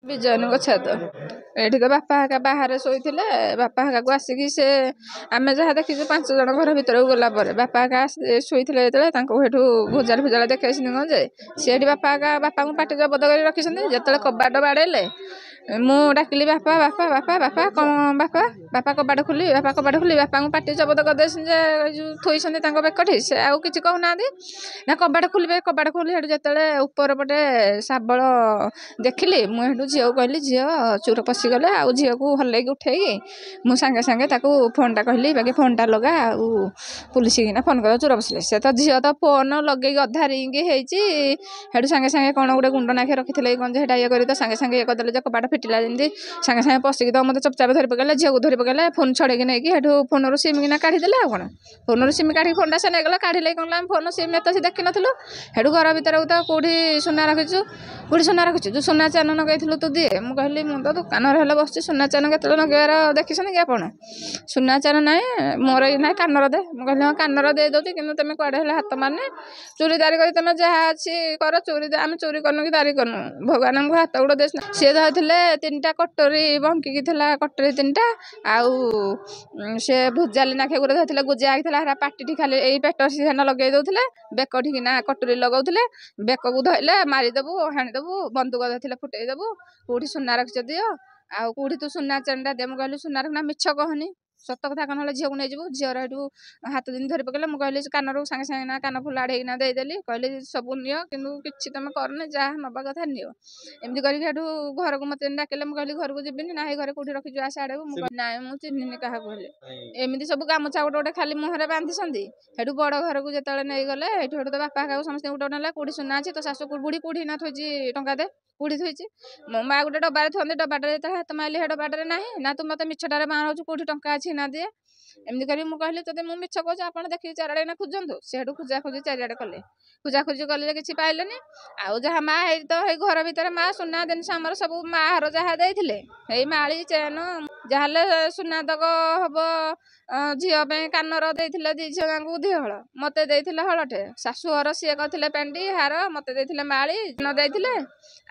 ବିଜୟନଙ୍କ ଛାତ ଏଠି ତ ବାପା ହାକା ବାହାରେ ଶୋଇଥିଲେ। ବାପା ହାକାକୁ ଆସିକି ସେ ଆମେ ଯାହା ଦେଖିଛୁ 5 ଜଣ ଘର ଭିତରକୁ ଗଲା ପରେ ବାପା ହାକା ଶୋଇଥିଲେ ଯେତେବେଳେ ତାଙ୍କୁ ସେଠୁ ଭୁଜାଲ ଫୁଜାଲ ଦେଖେଇଛନ୍ତି କଣ ଯେ ସେଠି ବାପା ହାକା ବାପାଙ୍କୁ ପାଟି ଜବତ କରି ରଖିଛନ୍ତି। ଯେତେବେଳେ କବାଟ ବାଡ଼େଇଲେ ମୁଁ ଡାକିଲି ବାପା ବାପା ବାପା ବାପା କଣ ବାପା ବାପା କବାଟ ଖୋଲି ବାପାଙ୍କୁ ପାଟି ଜବତ କରିଦେଇଛନ୍ତି ଯେ ଯେଉଁ ଥୋଇଛନ୍ତି ତାଙ୍କ ବେକଠି ସେ ଆଉ କିଛି କହୁନାହାନ୍ତି ନା କବାଟ ଖୋଲିବେ। କବାଟ ଖୋଲି ସେଠୁ ଯେତେବେଳେ ଉପର ପଟେ ଶାବଳ ଦେଖିଲି ମୁଁ ସେଠୁ ଝିଅକୁ କହିଲି ଝିଅ ଚୋର ପଶିଗଲେ ଆଉ ଝିଅକୁ ହଲେଇକି ଉଠେଇକି ମୁଁ ସାଙ୍ଗେ ସାଙ୍ଗେ ତାକୁ ଫୋନ୍ଟା କହିଲି ବାକି ଫୋନ୍ଟା ଲଗା ଆଉ ପୁଲିସକିନା ଫୋନ୍ କର ଚୋର ପଶିଲେ। ସେ ତ ଝିଅ ତ ଫୋନ୍ ଲଗେଇକି ଅଧା ରିଙ୍ଗ ହେଇଛି। ସେଠୁ ସାଙ୍ଗେ ସାଙ୍ଗେ କ'ଣ ଗୋଟେ ଗୁଣ୍ଡ ନାଖେ ରଖିଥିଲେ କ'ଣ ଯେ ସେଟା ଇଏ କରି ତ ସାଙ୍ଗେ ସାଙ୍ଗେ ଇଏ କରିଦେଲେ ଯେ କବାଟ ଫିଟିଲା ଯେମିତି ସାଙ୍ଗେ ସାଙ୍ଗେ ପଶିକି ତ ମୋତେ ଚପଚାପ ଧରି ପକେଇଲେ। ଝିଅକୁ ଧରି ପକେଇଲେ ଫୋନ୍ ଛଡ଼େଇକି ନେଇକି ସେଠୁ ଫୋନରୁ ସିମ୍ କିନା କାଢ଼ିଦେଲେ। ଆଉ କ'ଣ ଫୋନରୁ ସିମ୍ କାଢ଼ିକି ଫୋନ୍ଟା ସେ ନେଇଗଲା କାଢ଼ିଲେ କ'ଣ ଆମେ ଫୋନ୍ ସିମ୍ ଏତେ ସେ ଦେଖିନଥିଲୁ। ସେଠୁ ଘର ଭିତରକୁ ତ କେଉଁଠି ସୁନା ରଖିଛୁ କେଉଁଠି ସୁନା ରଖିଛୁ ଯେଉଁ ସୁନା ଚେନ ନଗେଇଥିଲୁ ତୁ ଦିଏ। ମୁଁ କହିଲି ମୁଁ ତ ଦୋକାନରେ ହେଲେ ବସିଛି ସୁନା ଚେନ କେତେବେଳେ ନଗେଇବାର ଦେଖିଛନ୍ତି କି ଆପଣ? ସୁନା ଚେନ ନାହିଁ ମୋର ଏଇ ନାହିଁ କାନର ଦେ। ମୁଁ କହିଲି ହଁ କାନର ଦେଇଦେଉଛି କିନ୍ତୁ ତୁମେ କୁଆଡ଼େ ହେଲେ ହାତ ମାରନି ଚୋରିଦାରି କରି ତୁମେ ଯାହା ଅଛି କର। ଆମେ ଚୋରି କରିନୁ କି ଦାରି କରିନୁ ଭଗବାନ ଆମକୁ ହାତ ଗୋଡ଼ ଦେଇଛନ୍ତି। ସିଏ ଧରିଥିଲେ 3ଟା କଟୋରୀ ବଙ୍କିକି ଥିଲା କଟୋରୀ 3ଟା ଆଉ ସେ ଭୁଜାଲି ନାଖେ ଗୋଟେ ଧରିଥିଲେ ଗୁଜା ହେଇଥିଲା ହେରା ପାଟିଠି ଖାଲି ଏଇ ପେଟ ସିନା ଲଗେଇ ଦେଉଥିଲେ ବେକଠିକିନା କଟୋରୀ ଲଗାଉଥିଲେ। ବେକକୁ ଧଇଲେ ମାରିଦେବୁ ହାଣିଦେବୁ ବନ୍ଧୁକ ଧରିଥିଲେ ଫୁଟେଇ ଦେବୁ କୋଉଠି ସୁନା ରଖିଛ ଦିଅ ଆଉ କୋଉଠି ତୁ ସୁନା ଚେନଟା ଦେ। ମୁଁ କହିଲି ସୁନା ରଖିନା ମିଛ କହନି ସତ କଥା କଣ ହେଲେ ଝିଅକୁ ନେଇଯିବୁ। ଝିଅର ଏଠୁ ହାତ ଯେମିତି ଧରି ପକେଇଲେ ମୁଁ କହିଲି କାନରୁ ସାଙ୍ଗେ ସାଙ୍ଗେ ନା କାନ ଫୁଲ ଆଡ଼େଇକିନା ଦେଇଦେଲି କହିଲି ସବୁ ନିଅ କିନ୍ତୁ କିଛି ତମେ କରନି ଯାହା ନେବା କଥା ନିଅ। ଏମିତି କରିକି ସେଠୁ ଘରକୁ ମୋତେ ଡାକିଲେ। ମୁଁ କହିଲି ଘରକୁ ଯିବିନି ନା ଘରେ କୋଉଠି ରଖିଛୁ ଆସେ ଆଡ଼କୁ। ମୁଁ କହିଲି ନାଇଁ ମୁଁ ଚିହ୍ନିନି କାହାକୁ ହେଲେ ଏମିତି ସବୁ ଗାମୁଛା ଗୋଟେ ଗୋଟେ ଖାଲି ମୁହଁରେ ବାନ୍ଧିଛନ୍ତି। ସେଠୁ ବଡ଼ ଘରକୁ ଯେତେବେଳେ ନେଇଗଲେ ସେଠୁ ତ ବାପା କାହାକୁ ସମସ୍ତଙ୍କୁ ଗୋଟେ ନେଲା କୋଉଠି ସୁନା ଅଛି ତ ଶାଶୁ ବୁଢ଼ୀ କୋଉଠି ନା ଥୋଇଛି ଟଙ୍କା ଦେ କୋଉଠି ଥୋଇଛି। ମୋ ମା ଗୋଟେ ଡବାରେ ଥୁଅନ୍ତି ଡବାଟାରେ ଯେତେବେଳେ ହାତ ମାରିଲି ସେ ଡବାଟାରେ ନାହିଁ ନା ତୁ ମୋତେ ମିଛଟାରେ ବାହାରୁଛୁ କୋଉଠି ଟଙ୍କା ଅଛି ନା ଦିଏ। ଏମିତି କରି ମୁଁ କହିଲି ତୋତେ ମୁଁ ମିଛ କହୁଛି ଆପଣ ଦେଖିକି ଚାରିଆଡ଼େ ନା ଖୋଜନ୍ତୁ। ସେଠୁ ଖୋଜାଖୋଜି ଚାରିଆଡ଼େ କଲେ ଖୋଜାଖୋଜି କଲେ କିଛି ପାଇଲେନି। ଆଉ ଯାହା ମା ହେଇ ତ ହେଇ ଘର ଭିତରେ ମା ସୁନା ଜିନିଷ ଆମର ସବୁ ମା ଘର ଯାହା ଦେଇଥିଲେ ଏଇ ମାଳି ଚେନ ଯାହାହେଲେ ସୁନା ତକ ହବ। ଝିଅ ପାଇଁ କାନର ଦେଇଥିଲେ 2 ଝିଅ ଯାଙ୍କୁ 2 ହଳ ମୋତେ ଦେଇଥିଲେ ହଳଟେ। ଶାଶୁଘର ସିଏ କରିଥିଲେ ପେଣ୍ଡି ହାର ମୋତେ ଦେଇଥିଲେ ମାଳି ଦେଇଥିଲେ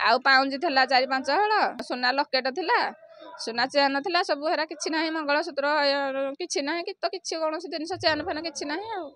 ଆଉ ପାଉଁଜି ଥିଲା 4-5 ହଳ ସୁନା ଲକେଟ ଥିଲା ସୁନା ଚେନ ଥିଲା ସବୁ ହେରା କିଛି ନାହିଁ। ମଙ୍ଗଳସୂତ୍ର କିଛି ନାହିଁ କି ତ କିଛି କୌଣସି ଜିନିଷ ଚେନ ଫେନ କିଛି ନାହିଁ ଆଉ।